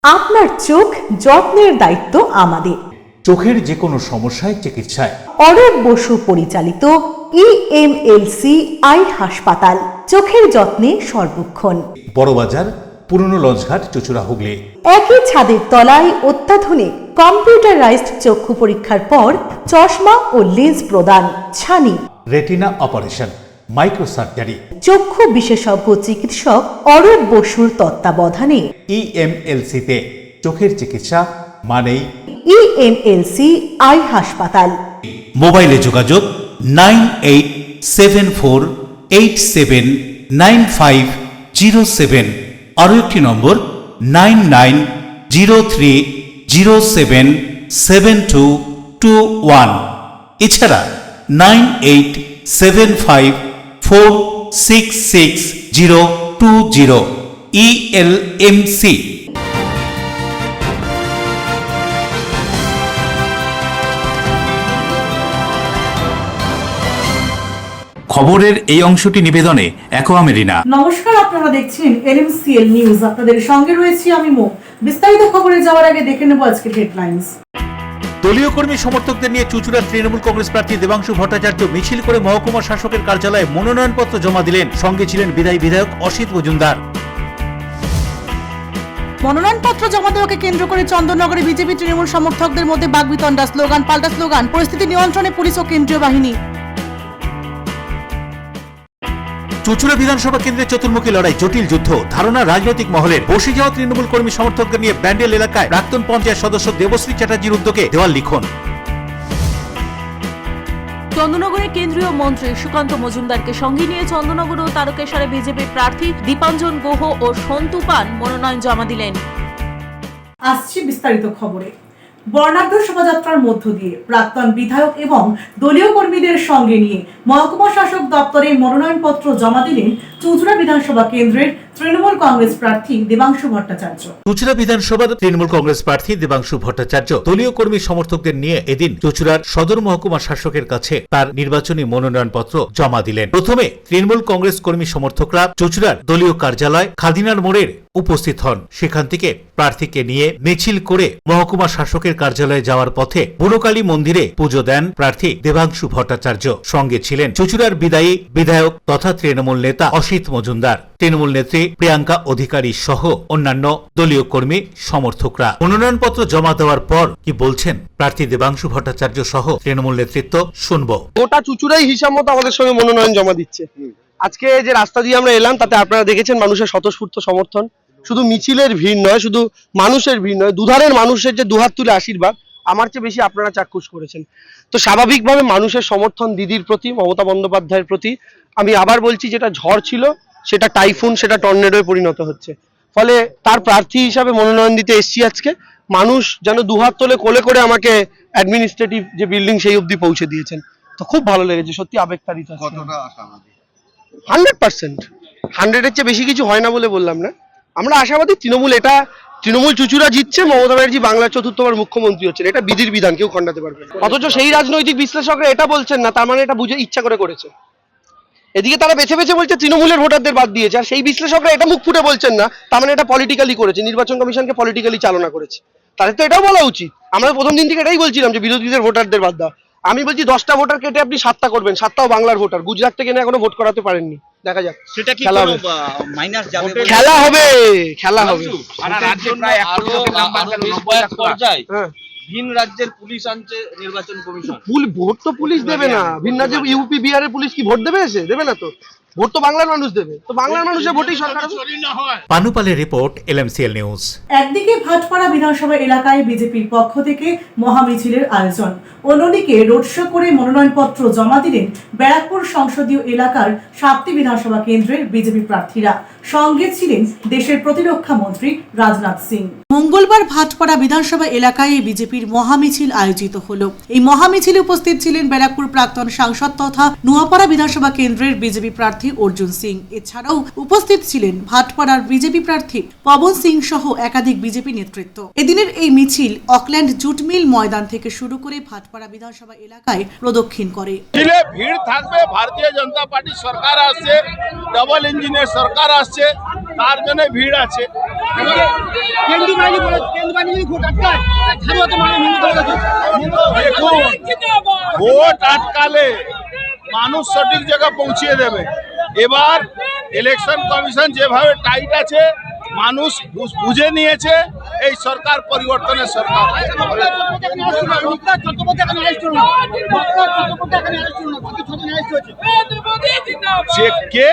আপনার চোখ যত্নের দায়িত্ব আমাদের। চোখের যে কোনো সমস্যায় চিকিৎসায় অরূপ বসু পরিচালিত EMLC আই হাসপাতাল, চোখের যত্নে সর্বক্ষণ। বড়বাজার, পুরনো লঞ্চঘাট, চুচুড়া, হুগলি। একই ছাদের তলায় অত্যাধুনিক কম্পিউটারাইজড চক্ষু পরীক্ষার পর চশমা ও লেন্স প্রদান, ছানি, রেটিনা অপারেশন, মাইক্রো সার্জারি। চক্ষু বিশেষজ্ঞ চিকিৎসক অরূপ বসুর তত্ত্বাবধানে EMLC-তে চোখের চিকিৎসা মানেই EMLC আই হাসপাতাল। মোবাইলে যোগাযোগ 9874879507, আরও একটি নম্বর 9903077221, এছাড়া 9875466020 ELMC। খবরের এই অংশটি নিবেদনে অ্যাকোয়া মেরিনা। নমস্কার, আপনারা দেখছেন LMCL নিউজ। আপনাদের সঙ্গে রয়েছি আমি মো। বিস্তারিত খবরে যাওয়ার আগে দেখে নেব আজকের হেডলাইন্স। দলীয় কর্মী সমর্থকদের নিয়ে চুচুড়ার তৃণমূল কংগ্রেস প্রার্থী দেবাংশু ভট্টাচার্য মিছিল করে মহকুমা শাসকের কার্যালয়ে মনোনয়নপত্র জমা দিলেন। সঙ্গে ছিলেন বিদায়ী বিধায়ক অসিত মজুমদার। মনোনয়নপত্র জমা দেওয়াকে কেন্দ্র করে চন্দননগরে বিজেপি তৃণমূল সমর্থকদের মধ্যে বাকবিতণ্ডা, স্লোগান পাল্টা স্লোগান, পরিস্থিতি নিয়ন্ত্রণে পুলিশ ও কেন্দ্রীয় বাহিনী। চুচুড়া বিধানসভা কেন্দ্রে চতুর্মুখী লড়াই, জটিল যুদ্ধ, ধারণা রাজনৈতিক মহলের। বসে যাওয়া তৃণমূল কর্মী সমর্থকদের নিয়ে ব্যান্ডেল এলাকায় প্রাক্তন পঞ্চায়েত সদস্য দেবশ্রী চ্যাটার্জির উদ্যোগে দেওয়াল লিখন। চন্দননগরে কেন্দ্রীয় মন্ত্রী সুকান্ত মজুমদারকে সঙ্গে নিয়ে চন্দননগর ও তারকেশ্বরে বিজেপি প্রার্থী দীপাঞ্জন গুহ ও সন্তু পান মনোনয়ন জমা দিলেন। আসছে বিস্তারিত খবরে। বর্ণাঢ্য শোভাযাত্রার মধ্য দিয়ে প্রাক্তন বিধায়ক এবং দলীয় কর্মীদের সঙ্গে নিয়ে মহকুমা শাসক দপ্তরে মনোনয়নপত্র জমা দিলেন চুচুড়া বিধানসভা কেন্দ্রের তৃণমূল কংগ্রেস প্রার্থী দেবাংশু ভট্টাচার্য। চুচুড়া বিধানসভার তৃণমূল কংগ্রেস প্রার্থী দেবাংশু ভট্টাচার্য দলীয় কর্মী সমর্থকদের নিয়ে এদিন চুচুড়ার সদর মহকুমা শাসকের কাছে তার নির্বাচনী মনোনয়নপত্র জমা দিলেন। প্রথমে তৃণমূল কংগ্রেস কর্মী সমর্থকরা চুচুড়ার দলীয় কার্যালয় খাদিনার মোড়ের উপস্থিত হন। সেখান থেকে প্রার্থীকে নিয়ে মিছিল করে মহকুমা শাসকের কার্যালয়ে যাওয়ার পথে বুড়োকালী মন্দিরে পুজো দেন প্রার্থী দেবাংশু ভট্টাচার্য। সঙ্গে ছিলেন চুচুড়ার বিদায়ী বিধায়ক তথা তৃণমূল নেতা অসিত মজুমদার, তৃণমূল নেত্রী প্রিয়াঙ্কা অধিকারী সহ অন্যান্য দলীয় কর্মী সমর্থকরা। মনোনয়নপত্র জমা দেওয়ার পর কি বলছেন প্রার্থী দেবাংশু ভট্টাচার্য সহ তৃণমূল নেতৃত্ব শুনবো। গোটা চুচুড়াই হিসাব মতো আমাদের সঙ্গে মনোনয়ন জমা দিচ্ছে। আজকে যে রাস্তা দিয়ে আমরা এলাম তাতে আপনারা দেখেছেন মানুষের স্বতঃস্ফূর্ত সমর্থন। শুধু মিছিলের ভিড় নয়, শুধু মানুষের ভিড় নয়, দুধারের মানুষের যে দুহাত তুলে আশীর্বাদ, আমার চেয়ে বেশি আপনারা চাক্ষুষ করেছেন। তো স্বাভাবিকভাবে মানুষের সমর্থন দিদির প্রতি, মমতা বন্দ্যোপাধ্যায়ের প্রতি। আমি আবার বলছি, যেটা ঝড় ছিল সেটা টাইফুন, সেটা টর্নেডোয় পরিণত হচ্ছে। ফলে তার প্রার্থী হিসাবে মনোনয়ন দিতে এসছি আজকে। মানুষ যেন দুহাত তোলে কোলে করে আমাকে অ্যাডমিনিস্ট্রেটিভ যে বিল্ডিং সেই অবধি পৌঁছে দিয়েছেন। তো খুব ভালো লেগেছে, সত্যি আবেগতাড়িত। 100%, 100-এর চেয়ে বেশি কিছু হয় না বলে বললাম না। আমরা আশাবাদী তৃণমূল চুচুড়া জিতছে, মমতা ব্যানার্জি বাংলার চতুর্থবার মুখ্যমন্ত্রী হচ্ছেন। এটা বিধির বিধান, কেউ খণ্ডাতে পারবে না। অথচ সেই রাজনৈতিক বিশ্লেষকরা এটা বলছেন না, তার মানে এটা বুঝে ইচ্ছা করে করেছে। এদিকে তারা বেছে বেছে বলছে তৃণমূলের ভোটারদের বাদ দিয়েছে, আর সেই বিশ্লেষকরা এটা মুখ ফুটে বলছেন না, তার মানে এটা পলিটিক্যালি করেছে, নির্বাচন কমিশনকে পলিটিক্যালি চালনা করেছে। তাদের তো এটাও বলা উচিত। আমরা প্রথম দিন থেকে এটাই বলছিলাম যে বিরোধীদের ভোটারদের বাদ দাও। আমি বলছি 10টা ভোটার কেটে আপনি 7টা করবেন, 7টাও বাংলার ভোটার। গুজরাট থেকে এনে এখনো ভোট করাতে পারেননি। দেখা যাক সেটা কি মাইনাস যাবে। খেলা হবে। সারা রাজ্যে প্রায় 1 পর্যায়ে ভিন রাজ্যের পুলিশ আনছে নির্বাচন কমিশন। ভোট তো পুলিশ দেবে না। ভিন রাজ্যে ইউপি বিহারের পুলিশ কি ভোট দেবে? এসে দেবে না তো। ভোট তো বাংলার মানুষ দেবে। তো বাংলার মানুষের ভোটেই সরকার। পানুপালের রিপোর্ট, LMCL নিউজ। একদিকে ভাটপাড়া বিধানসভা এলাকায় বিজেপির পক্ষ থেকে মহামিছিলের আয়োজন, অন্যদিকে রোড শো করে মনোনয়নপত্র জমা দিলেন ব্যারাকপুর সংসদীয় এলাকার 7টি বিধানসভা কেন্দ্রের বিজেপি প্রার্থীরা। সঙ্গে ছিলেন দেশের প্রতিরক্ষা মন্ত্রী রাজনাথ সিং। মঙ্গলবার ভাটপাড়া বিধানসভা এলাকায় বিজেপির মহামিছিল আয়োজিত হলো। এই মহামিছিলে উপস্থিত ছিলেন ব্যারাকপুর প্রাক্তন সাংসদ তথা নোয়াপাড়া বিধানসভা কেন্দ্রের বিজেপি প্রার্থী অর্জুন সিং। এছাড়াও উপস্থিত ছিলেন ভাটপাড়ার বিজেপি প্রার্থী পবন সিং সহ একাধিক বিজেপি নেতৃত্ব। এদিনের এই মিছিল অকল্যান্ড জুট মিল ময়দান থেকে শুরু করে ভাটপাড়া বিধানসভা এলাকায় প্রদক্ষিণ করে। ভিড় থাকবে, ভারতীয় জনতা পার্টি সরকার আসছে, ডাবল ইঞ্জিনের সরকার আসছে, তার জন্য ভিড় আছে। কেন্দ্রীয় বাহিনী দেখুন ভোট আটকালে মানুষ সঠিক জায়গা পৌঁছিয়ে দেবে। এবার ইলেকশন কমিশন যেভাবে টাইট আছে মানুষ বুঝে নিয়েছে এই সরকার পরিবর্তনের সরকার। সে কে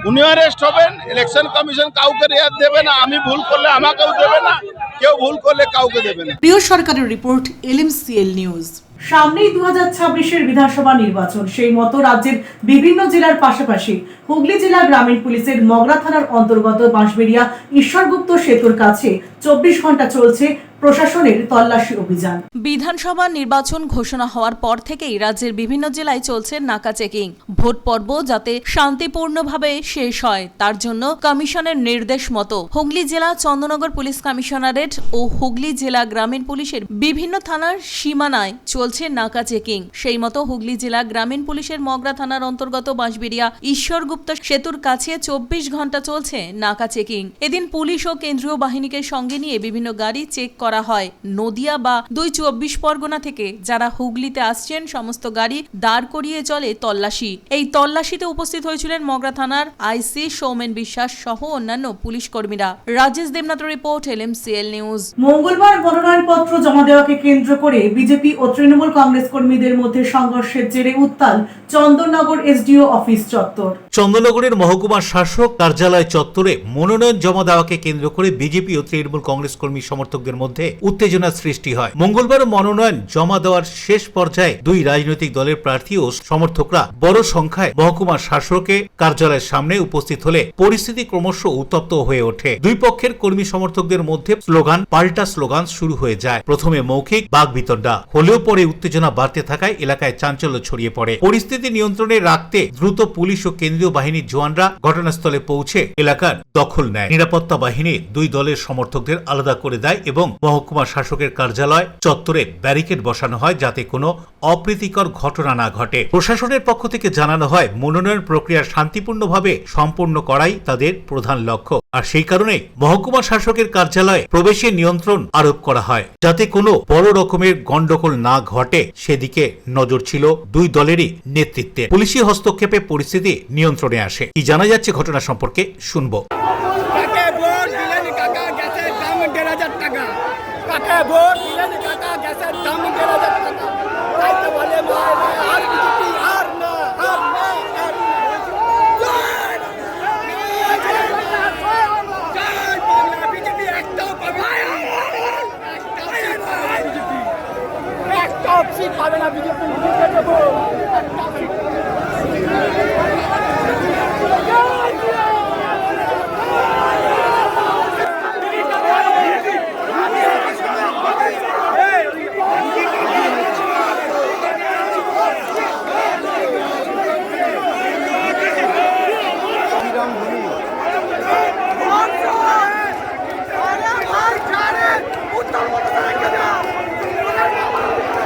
উনি অ্যারেস্ট হবেন, ইলেকশন কমিশন কাউকে রেয়াত দেবে না। আমি ভুল করলে আমাকেও দেবে না, কেউ ভুল করলে কাউকে দেবে না। প্রিয় সরকারের রিপোর্ট LMCL নিউজ। সামনেই 2026-এর বিধানসভা নির্বাচন, সেই মতো রাজ্যের বিভিন্ন জেলার পাশাপাশি হুগলি জেলা গ্রামীণ পুলিশের মগরা থানার অন্তর্গত বাঁশবেড়িয়া ঈশ্বরগুপ্ত সেতুর কাছে 24 ঘন্টা চলছে প্রশাসনের তল্লাশি অভিযান। বিধানসভা নির্বাচন ঘোষণা হওয়ার পর থেকেই রাজ্যের বিভিন্ন জেলায় চলছে নাকা চেকিং। ভোট পর্ব যাতে শান্তিপূর্ণভাবে শেষ হয় তার জন্য কমিশনের নির্দেশ মতো হুগলি জেলা চন্দননগর পুলিশ কমিশনারেট ও হুগলি জেলা গ্রামীণ পুলিশের বিভিন্ন থানার সীমানায় চলছে নাকা চেকিং। সেই মতো হুগলি জেলা গ্রামীণ পুলিশের মগরা থানার অন্তর্গত বাঁশবেড়িয়া ঈশ্বরগুপ্ত সেতুর কাছে 24 ঘন্টা চলছে নাকা চেকিং। এদিন পুলিশ ও কেন্দ্রীয় বাহিনীকে সঙ্গে নিয়ে বিভিন্ন গাড়ি চেক করা হয়। নদিয়া বা 24 পরগনা থেকে যারা হুগলিতে আসছেন সমস্ত গাড়ি দাঁড় করিয়ে চলে তল্লাশি। এই তল্লাশিতে উপস্থিত হয়েছিলেন মগরা থানার আইসি সৌমেন বিশ্বাস সহ অন্যান্য পুলিশ কর্মীরা। Rajesh Debnath report, LMCL news. মঙ্গলবার মনোনয়নপত্র জমা দেওয়াকে কেন্দ্র করে বিজেপি ও তৃণমূল কংগ্রেস কর্মীদের মধ্যে সংঘর্ষের জেরে উত্তাল চন্দননগর SDO অফিস চত্বর। চন্দননগরের মহকুমা শাসক কার্যালয় চত্বরে মনোনয়ন জমা দেওয়াকে কেন্দ্র করে বিজেপি ও তৃণমূল কংগ্রেস কর্মী সমর্থকদের মধ্যে উত্তেজনার সৃষ্টি হয়। মঙ্গলবার মনোনয়ন জমা দেওয়ার শেষ পর্যায়ে দুই রাজনৈতিক দলের প্রার্থী ও সমর্থকরা বড় সংখ্যায় মহকুমা শাসকের কার্যালয়ের সামনে উপস্থিত হলে পরিস্থিতি ক্রমশ উত্তপ্ত হয়ে ওঠে। দুই পক্ষের কর্মী সমর্থকদের মধ্যে স্লোগান পাল্টা স্লোগান শুরু হয়ে যায়। প্রথমে মৌখিক বাকবিতণ্ডা হলেও পরে উত্তেজনা বাড়তে থাকায় এলাকায় চাঞ্চল্য ছড়িয়ে পড়ে। পরিস্থিতি নিয়ন্ত্রণে রাখতে দ্রুত পুলিশ ও কেন্দ্রীয় বাহিনীর জওয়ানরা ঘটনাস্থলে পৌঁছে এলাকার দখল নেয়। নিরাপত্তা বাহিনী দুই দলের সমর্থকদের আলাদা করে দেয় এবং মহকুমা শাসকের কার্যালয় চত্বরে ব্যারিকেড বসানো হয় যাতে কোনো অপ্রীতিকর ঘটনা না ঘটে। প্রশাসনের পক্ষ থেকে জানানো হয় মনোনয়ন প্রক্রিয়া শান্তিপূর্ণভাবে সম্পন্ন করাই তাদের প্রধান লক্ষ্য, আর সেই কারণে মহকুমা শাসকের কার্যালয়ে প্রবেশে নিয়ন্ত্রণ আরোপ করা হয় যাতে কোনো বড় রকমের গন্ডগোল না ঘটে সেদিকে নজর ছিল দুই দলেরই নেতৃত্বে। পুলিশি হস্তক্ষেপে পরিস্থিতি নিয়ন্ত্রণে আসে। কি জানা যাচ্ছে ঘটনা সম্পর্কে শুনবো।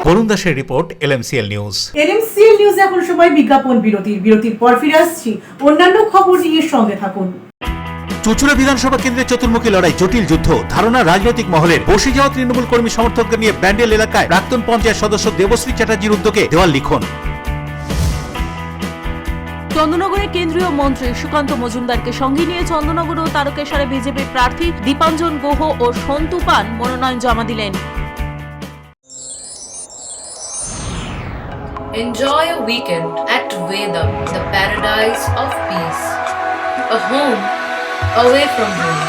বরুণ দাসের report, LMCL news. LMCL news এখন সময় বিজ্ঞাপন বিরতির পর ফিরে আসছি অন্যান্য খবর নিয়ে, সঙ্গে থাকুন। চুঁচুড়া বিধানসভা কেন্দ্রে চতুর্মুখী লড়াই, জটিল যুদ্ধ, ধারণা রাজনৈতিক মহলের। বসে যাওয়া তৃণমূল কর্মী সমর্থকদের নিয়ে ব্যান্ডেল এলাকায় প্রাক্তন পঞ্চায়েত সদস্য দেবশ্রী চ্যাটার্জির উদ্যোগে দেওয়াল লিখন। চন্দননগরে কেন্দ্রীয় মন্ত্রী সুকান্ত মজুমদারকে সঙ্গে নিয়ে চন্দননগর ও তারকেশ্বরে বিজেপি প্রার্থী দীপাঞ্জন গুহ ও সন্তু পান মনোনয়ন জমা দিলেন। Enjoy a weekend at Vedam, the paradise of peace. A home away from home.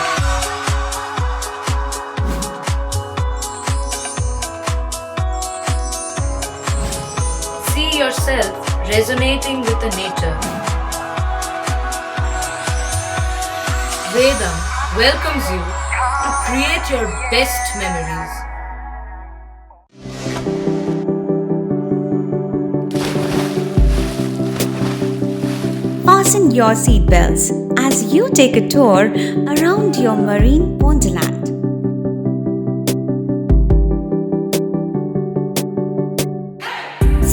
See yourself resonating with the nature. Vedam welcomes you to create your best memories. Fasten your seatbelts as you take a tour around your marine wonderland.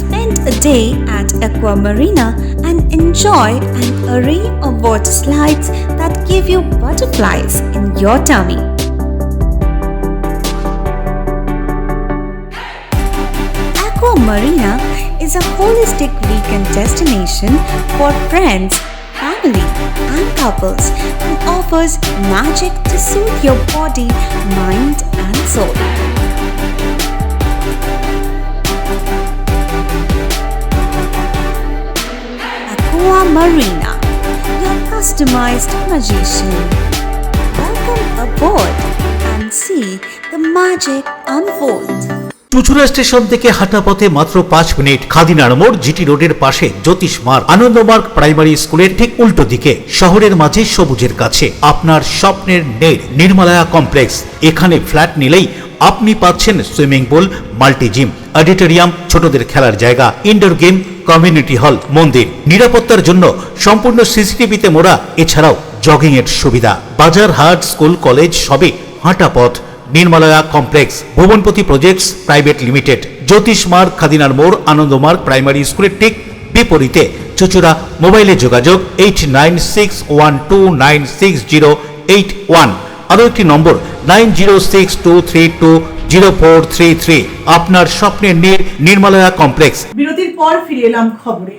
Spend a day at Aqua Marina and enjoy an array of water slides that give you butterflies in your tummy. Marina is a holistic weekend destination for friends, family, and couples and offers magic to soothe your body, mind, and soul. Aqua Marina, your customized magician. Welcome aboard and see the magic unfold. Chuchura station থেকে হাঁটা পথে মাত্র 5 minute, খাদিনার মোড়, GT রোডের পাশে জ্যোতিষ মার্গ, Ananda Marga primary স্কুলের ঠিক উল্টো দিকে, শহরের মাঝে সবুজের কাছে আপনার স্বপ্নের নেড় নির্মলায়া কমপ্লেক্স। এখানে ফ্ল্যাট নিলেই আপনি পাচ্ছেন swimming pool, multi gym, auditorium, ছোটদের খেলার জায়গা, ইনডোর গেম, কমিউনিটি হল, মন্দির, নিরাপত্তার জন্য সম্পূর্ণ সিসিটিভিতে মোড়া, এছাড়াও জগিং এর সুবিধা, বাজার, হাট, স্কুল, কলেজ সবই হাঁটা পথ। নির্মলায়া কমপ্লেক্স, ভুবনপতি প্রজেক্টস প্রাইভেট লিমিটেড, জ্যোতিষ মার্গ, খাদিনার মোড়, আনন্দমার্গ প্রাইমারি স্কুলের ঠিক বিপরীতে, চুচুড়া। মোবাইলে যোগাযোগ 8961296081, আরও একটি নম্বর 9062320433। আপনার স্বপ্নের নির্মলায়া কমপ্লেক্স। বিরতির পর ফিরে এলাম খবরে।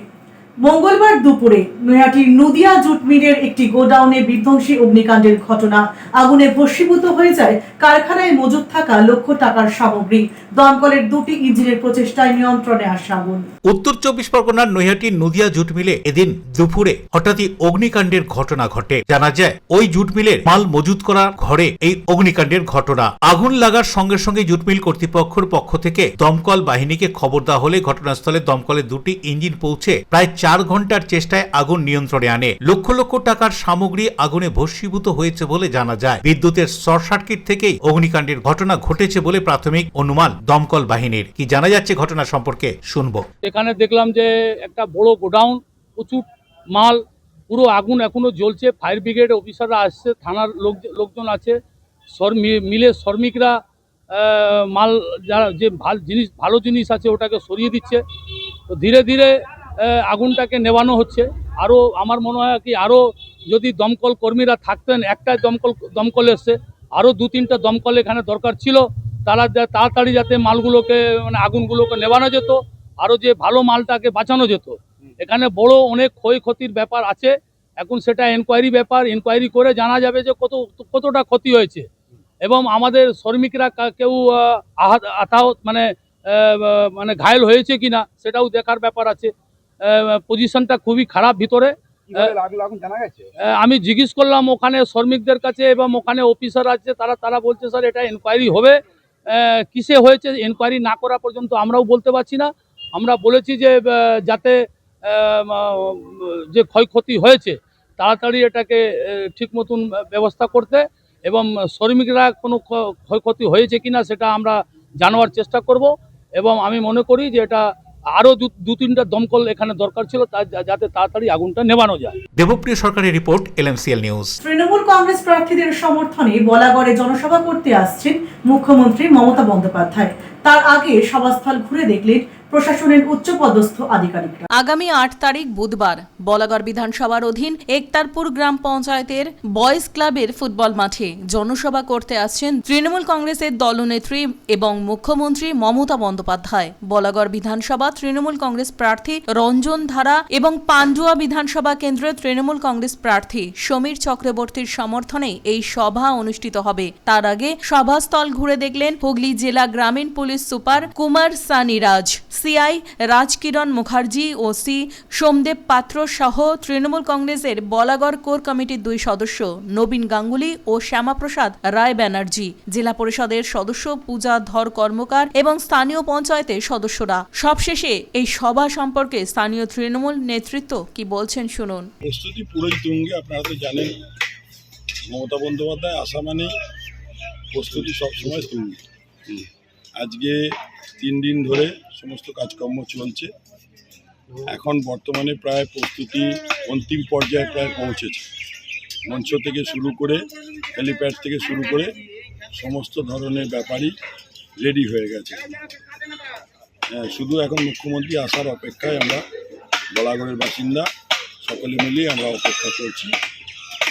মঙ্গলবার দুপুরে নৈহাটির নদিয়া জুট মিলের একটি গোডাউনে বিধ্বংসী অগ্নিকাণ্ডের ঘটনা। আগুনে ভস্মীভূত হয়ে যায় কারখানায় মজুত থাকা লক্ষ টাকার সামগ্রী। দমকলের 2টি ইঞ্জিনের প্রচেষ্টায় নিয়ন্ত্রণে আসে আগুন। উত্তর 24 পরগনার নৈহাটির নদিয়া জুট মিলে এদিন দুপুরে হঠাৎই অগ্নিকাণ্ডের ঘটনা ঘটে। জানা যায় ওই জুট মিলের মাল মজুত করা ঘরে এই অগ্নিকাণ্ডের ঘটনা। আগুন লাগার সঙ্গে সঙ্গে জুট মিল কর্তৃপক্ষের পক্ষ থেকে দমকল বাহিনীকে খবর দেওয়া হলে ঘটনাস্থলে দমকলের 2টি ইঞ্জিন পৌঁছে প্রায় 4 ঘন্টার চেষ্টায় আগুন নিয়ন্ত্রণে আনে। লক্ষ লক্ষ টাকার সামগ্রী আগুনে ভস্মীভূত হয়েছে বলে জানা যায়। বিদ্যুতের শর্ট সার্কিট থেকেই অগ্নিকাণ্ডের ঘটনা ঘটেছে বলে প্রাথমিক অনুমান দমকল বাহিনীর। কি জানা যাচ্ছে ঘটনা সম্পর্কে শুনবো। এখানে দেখলাম যে একটা বড় গোডাউন, প্রচুর মাল, পুরো আগুন এখনো জ্বলছে। ফায়ার ব্রিগেড অফিসাররা আসছে, থানার লোকজন আছে, মিলের শ্রমিকরা মাল যারা যে ভালো জিনিস আছে ওটাকে সরিয়ে দিচ্ছে। তো ধীরে ধীরে আগুনটাকে নেভানো হচ্ছে। আরও আমার মনে হয় কি আরও যদি দমকল কর্মীরা থাকতেন, একটাই দমকল এসছে, আরও 2-3টা দমকল এখানে দরকার ছিল। তারা তাড়াতাড়ি যাতে মালগুলোকে মানে আগুনগুলোকে নেভানো যেত, আরও যে ভালো মালটাকে বাঁচানো যেত। এখানে বড় অনেক ক্ষয়ক্ষতির ব্যাপার আছে। এখন সেটা এনকোয়ারি করে জানা যাবে যে কতটা ক্ষতি হয়েছে এবং আমাদের শ্রমিকরা কেউ আহত মানে ঘায়েল হয়েছে কিনা সেটাও দেখার ব্যাপার আছে। পজিশনটা খুবই খারাপ ভিতরে। আমি জিজ্ঞেস করলাম ওখানে শ্রমিকদের কাছে এবং ওখানে অফিসার আছে, তারা বলছে স্যার এটা এনকোয়ারি হবে, কিসে হয়েছে এনকোয়ারি না করা পর্যন্ত আমরাও বলতে পারছি না। আমরা বলেছি যে যাতে যে ক্ষয়ক্ষতি হয়েছে তাড়াতাড়ি এটাকে ঠিক মতন ব্যবস্থা করতে এবং শ্রমিকরা কোনো ক্ষয়ক্ষতি হয়েছে কিনা সেটা আমরা জানার চেষ্টা করব। এবং আমি মনে করি যে এটা আরো 2-3টা দমকল এখানে দরকার ছিল যাতে তাড়াতাড়ি আগুনটা নেভানো যায়। দেবপ্রিয় সরকারের report, LMCL news. Trinamool Congress প্রার্থীদের সমর্থনে বলাগড়ে জনসভা করতে আসছেন মুখ্যমন্ত্রী মমতা বন্দ্যোপাধ্যায়। তার আগে সভাস্থল ঘুরে দেখলেন প্রশাসনের উচ্চপদস্থ আধিকারিকরা। আগামী 8 তারিখ বুধবার বলাগড় বিধানসভার অধীন একতারপুর গ্রাম পঞ্চায়েতের বয়েজ ক্লাবের ফুটবল মাঠে জনসভা করতে আসছেন তৃণমূল কংগ্রেসের দলনেত্রী এবং মুখ্যমন্ত্রী মমতা বন্দ্যোপাধ্যায়। বলাগড় বিধানসভা তৃণমূল কংগ্রেস প্রার্থী রঞ্জন ধারা এবং পান্ডুয়া বিধানসভা কেন্দ্রের তৃণমূল কংগ্রেস প্রার্থী সমীর চক্রবর্তীর সমর্থনে এই সভা অনুষ্ঠিত হবে। তার আগে সভাস্থল ঘুরে দেখলেন হুগলি জেলা গ্রামীণ police super Kumar Saniraj, CI Rajkiran Mukherjee, OC Somdev পাত্র সহ তৃণমূল কংগ্রেসের বলাগড় কোর কমিটির 2 সদস্য নবীন গাঙ্গুলি ও শ্যামাপ্রসাদ রায় ব্যানার্জি, জেলা পরিষদের সদস্য পূজা ধর কর্মকার এবং স্থানীয় পঞ্চায়েতের সদস্যরা। সবশেষে এই সভা সম্পর্কে স্থানীয় তৃণমূল নেতৃত্ব কি বলছেন শুনুন। প্রস্তুতি পুরোই তুঙ্গে। আপনারা তো জানেন মমতা বন্দ্যোপাধ্যায় আসা মানে প্রস্তুতি সবসময় তুঙ্গে। আজকে 3 দিন ধরে সমস্ত কাজকর্ম চলছে। এখন বর্তমানে প্রায় প্রস্তুতি অন্তিম পর্যায়ে প্রায় পৌঁছেছে। মঞ্চ থেকে শুরু করে হেলিপ্যাড থেকে শুরু করে সমস্ত ধরনের ব্যাপারই রেডি হয়ে গেছে। শুধু এখন মুখ্যমন্ত্রী আসার অপেক্ষায় আমরা বলাগড়ের বাসিন্দা সকলে মিলিয়ে আমরা অপেক্ষা করছি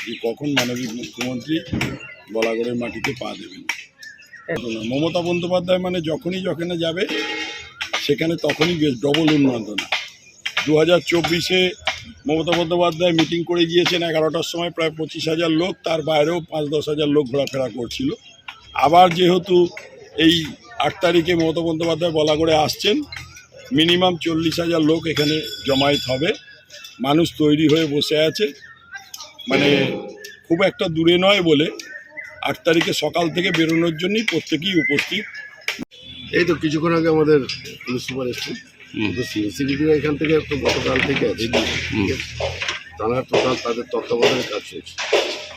যে কখন মাননীয় মুখ্যমন্ত্রী বলাগড়ের মাটিতে পা দেবেন। মমতা বন্দ্যোপাধ্যায় মানে যখনই যেখানে যাবে সেখানে তখনই ডবল উন্মাদনা। 2024-এ মমতা বন্দ্যোপাধ্যায় মিটিং করে গিয়েছেন 11টার সময়, প্রায় 25,000 লোক, তার বাইরেও 5-10 হাজার লোক ঘোরাফেরা করছিল। আবার যেহেতু এই 8 তারিখে মমতা বন্দ্যোপাধ্যায় বলা করে আসছেন, মিনিমাম 40,000 লোক এখানে জমায়েত হবে। মানুষ তৈরি হয়ে বসে আছে, মানে খুব একটা দূরে নয় বলে 8 তারিখে সকাল থেকে বেরোনোর জন্যই প্রত্যেকেই উপস্থিত। এই তো কিছুক্ষণ আগে আমাদের পুলিশ সুপার এসছে, সিকিউরিটিরা এখান থেকে তো গতকাল থেকে আছে, থানার টোটাল তাদের তত্ত্বাবধানে কাজ চলছে,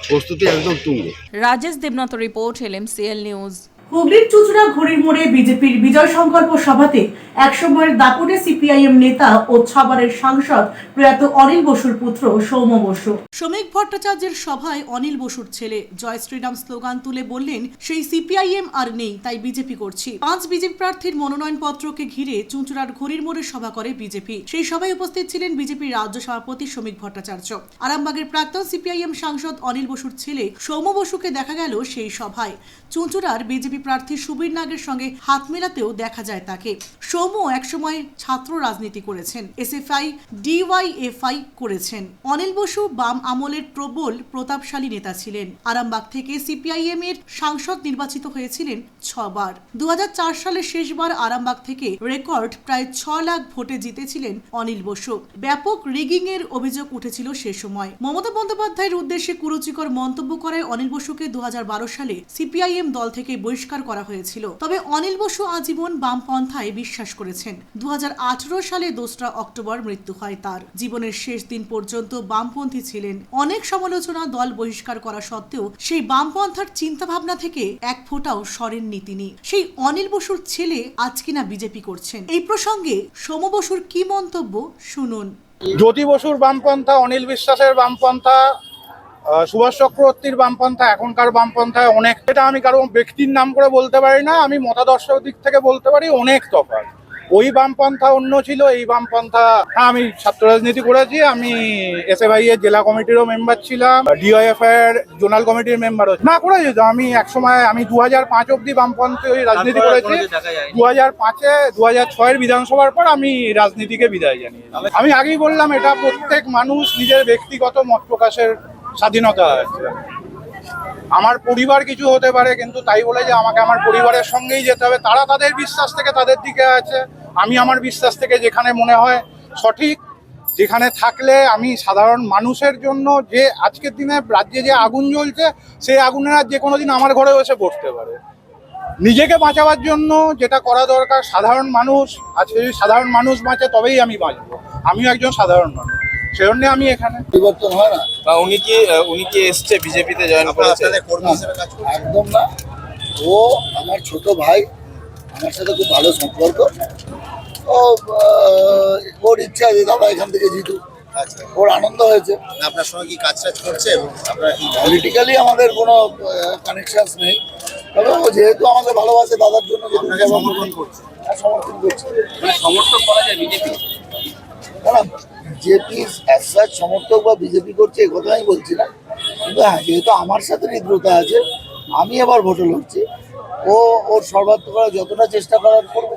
প্রস্তুতি একদম তুঙ্গে। Rajesh Debnath report, LMCL news. হুগলির চুচুড়া ঘড়ির মোড়ে বিজেপির বিজয় সংকল্প সভাতে একসময়ের দাপুটে সিপিআইএম নেতা ও ছাবারের সাংসদ প্রয়াত অনিল বসুর পুত্র সৌম্য বসু। শ্রমিক ভট্টাচার্যের সভায় অনিল বসুর ছেলে জয় শ্রীরাম স্লোগান তুলে বললেন, সেই সিপিআইএম আর নেই, তাই বিজেপি করছি। 5 বিজেপি প্রার্থীর মনোনয়নপত্রকে ঘিরে চুঁচুড়ার ঘড়ির মোড়ে সভা করে বিজেপি। সেই সভায় উপস্থিত ছিলেন বিজেপির রাজ্য সভাপতি শ্রমিক ভট্টাচার্য। আরামবাগের প্রাক্তন সিপিআইএম সাংসদ অনিল বসুর ছেলে সৌম্য বসুকে দেখা গেল সেই সভায়। চুঁচুড়ার বিজেপি প্রার্থী সুবীর নাগের সঙ্গে হাত মেলাতেও দেখা যায় তাকে। সৌম্য একসময় ছাত্র রাজনীতি করেছেন, SFI DYFI করেছেন। অনিল বসু বাম আমলের প্রবল প্রতাপশালী নেতা ছিলেন। আরামবাগ থেকে সিপিআইএম এর সাংসদ নির্বাচিত হয়েছিলেন 6 বার। 2004 সালে শেষবার আরামবাগ থেকে রেকর্ড প্রায় 6 লাখ ভোটে জিতেছিলেন অনিল বসু। ব্যাপক রিগিং এর অভিযোগ উঠেছিল সে সময়। মমতা বন্দ্যোপাধ্যায়ের উদ্দেশ্যে কুরুচিকর মন্তব্য করায় অনিল বসুকে 2012 সালে সিপিআইএম দল থেকে বহিষ্কার করা হয়েছিল। তবে অনিল বসু আজীবন বামপন্থায় বিশ্বাস করেছেন। 2018 সালে 2রা অক্টোবর মৃত্যু হয় তার। জীবনের শেষ দিন পর্যন্ত বামপন্থী ছিলেন। অনেক সমালোচনা, দল বহিষ্কার করা সত্ত্বেও সেই বামপন্থার চিন্তা ভাবনা থেকে এক ফোঁটাও সরেননি তিনি। সেই অনিল বসুর ছেলে আজ কিনা বিজেপি করছেন। এই প্রসঙ্গে সৌম্য বসুর কি মন্তব্য শুনুন। জ্যোতি বসুর বামপন্থা, অনিল বিশ্বাসের বামপন্থা, সুভাষ চক্রবর্তীর বামপন্থা, এখনকার বামপন্থায় অনেক, এটা আমি কারো ব্যক্তির নাম করে বলতে পারি না, আমি মতাদর্শ দিক থেকে বলতে পারি অনেক তফাৎ। ওই বামপন্থা অন্য ছিল, এই বামপন্থা। হ্যাঁ, আমি ছাত্র রাজনীতি করেছি, আমি SFI এর জেলা কমিটিরও মেম্বার ছিলাম, DYFI এর জোনাল কমিটির মেম্বারও না করেছি। আমি একসময় 2005 অব্দি বামপন্থী রাজনীতি করেছি। 2005-এ 2006-এর বিধানসভার পর আমি রাজনীতিকে বিদায় জানিয়েছি। আমি আগেই বললাম, এটা প্রত্যেক মানুষ নিজের ব্যক্তিগত মত প্রকাশের স্বাধীনতা আছে। আমার পরিবার কিছু হতে পারে, কিন্তু তাই বলে যে আমাকে আমার পরিবারের সঙ্গেই যেতে হবে। তারা তাদের বিশ্বাস থেকে তাদের দিকে আছে, আমি আমার বিশ্বাস থেকে যেখানে মনে হয় সঠিক, যেখানে থাকলে আমি সাধারণ মানুষের জন্য, যে আজকের দিনে রাজ্যে যে আগুন জ্বলছে, সেই আগুনের আর যে কোনো দিন আমার ঘরেও এসে পড়তে পারে। নিজেকে বাঁচাবার জন্য যেটা করা দরকার, সাধারণ মানুষ, আজকে যদি সাধারণ মানুষ বাঁচে তবেই আমি বাঁচবো। আমিও একজন সাধারণ মানুষ, সেজন্য আমি এখানে। পরিবর্তন হয় না, উনি কি এসছে বিজেপিতে জয়েন করেছে? একদম না। ও আমার ছোট ভাই, আমার সাথে খুব ভালো সম্পর্ক। ওর ইচ্ছা যে দাদা এখান থেকে জিতু, ওর আনন্দ হয়েছে। আপনার সঙ্গে কি কাজ টাজ করছে? আপনারা কি পলিটিক্যালি আমাদের কোনো কানেকশন নেই, তবে ও যেহেতু আমাকে ভালোবাসে, দাদার জন্য সমর্থন করছে? সমর্থন করছে। সমর্থন করা যায় বিজেপি? না, বিজেপি সমর্থক বা বিজেপি করছে এ কথা আমি বলছি না, কিন্তু হ্যাঁ, যেহেতু আমার সাথে হৃদ্রতা আছে, আমি আবার ভোটে লড়ছি, ওর সর্বাত্মক যতটা চেষ্টা করার করবো।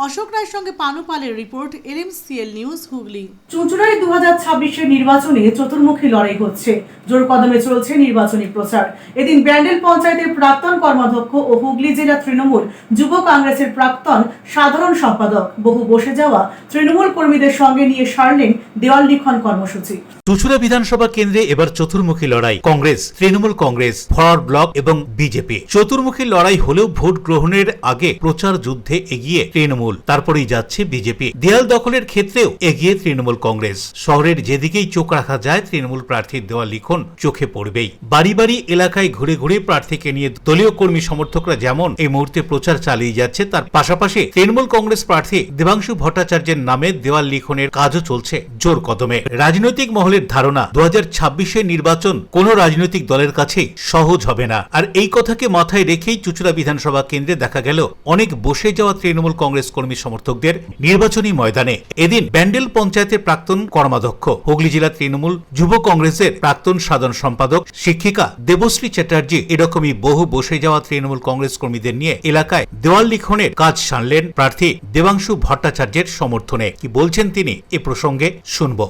অশোক রায়ের সঙ্গে পানু পালের রিপোর্ট, LMCL নিউজ, হুগলি। চুঁচুড়ায় 2026-এর নির্বাচনে চতুর্মুখী লড়াই হচ্ছে। জোর কদমে চলছে নির্বাচনী প্রচার। এদিন ব্যান্ডেল পঞ্চায়েতের প্রাক্তন কর্মাধ্যক্ষ ও হুগলি জেলা তৃণমূল যুব কংগ্রেসের প্রাক্তন সাধারণ সম্পাদক বহু বসে যাওয়া তৃণমূল কর্মীদের সঙ্গে নিয়ে সারলেন দেওয়াল লিখন কর্মসূচি। চুঁচুড়া বিধানসভা কেন্দ্রে এবার চতুর্মুখী লড়াই। কংগ্রেস, তৃণমূল কংগ্রেস, ফরওয়ার্ড ব্লক এবং বিজেপি। চতুর্মুখী লড়াই হলেও ভোট গ্রহণের আগে প্রচার যুদ্ধে এগিয়ে তৃণমূল, তারপরেই যাচ্ছে বিজেপি। দেয়াল দখলের ক্ষেত্রেও এগিয়ে তৃণমূল কংগ্রেস। শহরের যেদিকেই চোখ রাখা যায়, তৃণমূল প্রার্থীর দেওয়াল লিখন চোখে পড়বেই। বাড়ি বাড়ি এলাকায় ঘুরে ঘুরে প্রার্থীকে নিয়ে দলীয় কর্মী সমর্থকরা যেমন এই মুহূর্তে প্রচার চালিয়ে যাচ্ছে, তার পাশাপাশি তৃণমূল কংগ্রেস প্রার্থী দেবাংশু ভট্টাচার্যের নামে দেওয়াল লিখনের কাজও চলছে জোর কদমে। রাজনৈতিক মহলের ধারণা 2026-এর নির্বাচন কোন রাজনৈতিক দলের কাছেই সহজ হবে না। আর এই কথাকে মাথায় রেখেই চুঁচুড়া বিধানসভা কেন্দ্রে দেখা গেল অনেক বসে যাওয়া তৃণমূল কংগ্রেস কর্মী সমর্থকদের নির্বাচনী ময়দানে এদিন ব্যান্ডেল পঞ্চায়েতের প্রাক্তন কর্মাধ্যক্ষ, হুগলি জেলা তৃণমূল যুব কংগ্রেসের প্রাক্তন সাধারণ সম্পাদক শিক্ষিকা দেবশ্রী চ্যাটার্জি এরকমই বহু বসে যাওয়া তৃণমূল কংগ্রেস কর্মীদের নিয়ে এলাকায় দেওয়াল লিখনের কাজ সারলেন প্রার্থী দেবাংশু ভট্টাচার্যের সমর্থনে। কি বলছেন তিনি এ প্রসঙ্গে শুনব।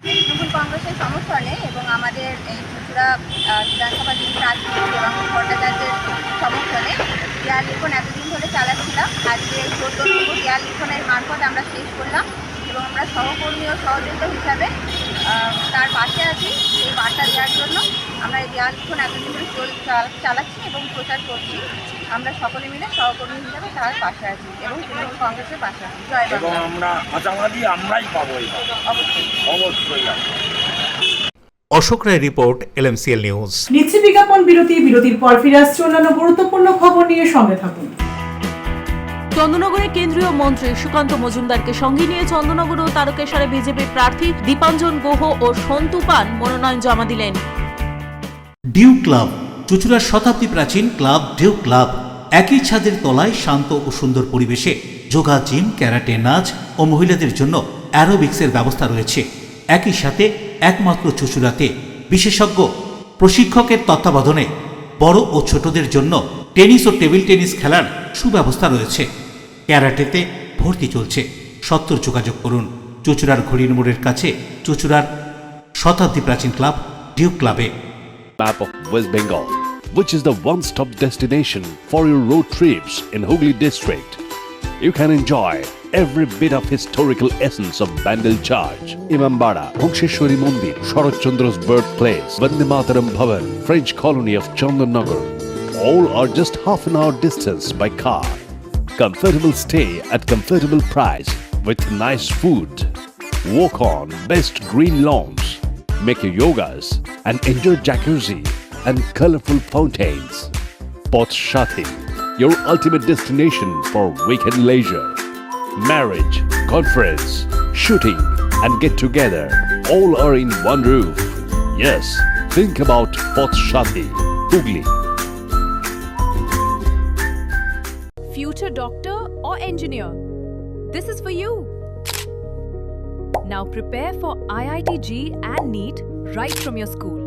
তৃণমূল কংগ্রেসের সমর্থনে এবং আমাদের এই চুঁচুড়া বিধানসভা যিনি প্রার্থী দেবাংশু ভট্টাচার্যের সমর্থনে দেয়াল লিখন এতদিন ধরে চালাচ্ছিলাম। আজকে এই 14তম দেয়াল লিখনের মারফত আমরা শেষ করলাম এবং আমরা সহকর্মী ও সহযোগিতা হিসাবে তার পাশে আছি। এই বার্তা দেওয়ার জন্য আমরা এই দেয়াল লিখন এতদিন ধরে চালাচ্ছি এবং প্রচার করছি। আমরা সকলে মিলে সহকর্মী হিসাবে তার পাশে আছি এবং তৃণমূল কংগ্রেসের পাশে আছি। জয় বাংলা। আমরা আশাবাদী আমরাই পাবো, অবশ্যই অবশ্যই। অশোক রায় রিপোর্ট, LMCL নিউজ। নিচ্ছে বিজ্ঞাপন বিরতি, বিরতির পর ফিরে আসছে অন্যান্য গুরুত্বপূর্ণ খবর নিয়ে, সঙ্গে থাকুন। চন্দননগরে কেন্দ্রীয় মন্ত্রী সুকান্ত মজুমদারকে সঙ্গে নিয়ে চন্দননগর ও তারকেশ্বরে বিজেপির প্রার্থী দীপাঞ্জন গুহ ও সন্তু পান মনোনয়ন জমা দিলেন। ডিউ ক্লাব, চুঁচুড়ার শতাব্দী প্রাচীন ক্লাব ডিউ ক্লাব একই ছাদের তলায় শান্ত ও সুন্দর পরিবেশে যোগা, জিম, ক্যারাটে, নাচ ও মহিলাদের জন্য অ্যারোবিক্সের ব্যবস্থা রয়েছে। একই সাথে একমাত্র চুঁচুড়াতে বিশেষজ্ঞ প্রশিক্ষকের তত্ত্বাবধানে বড় ও ছোটদের জন্য টেনিস ও টেবিল টেনিস খেলার সুব্যবস্থা রয়েছে। ক্যারাটেতে ভর্তি চলছে। সত্তর যোগাযোগ করুন চুঁচুড়ার ঘড়ির মোড়ের কাছে চুঁচুড়ার শতাব্দী প্রাচীন ক্লাব ডিউ ক্লাবে। Map of West Bengal, which is the one-stop destination for your road trips in Hooghly district. You can enjoy every bit of historical essence of Bandel Church, Imambara, Bhongsheshwari Mandir, Sharat Chandra's birthplace, Vande Mataram Bhavan, French colony of Chandanagar. All are just half an hour distance by car. Comfortable stay at comfortable price with nice food. Walk on best green lawns. Make your yogas and enjoy jacuzzi and colorful fountains. Poth Shati, your ultimate destination for weekend leisure. Marriage, conference, shooting and get together all are in one roof. Yes, think about Poth Shati, Hooghly. Future doctor or engineer, this is for you. Now prepare for IIT-J and NEET right from your school.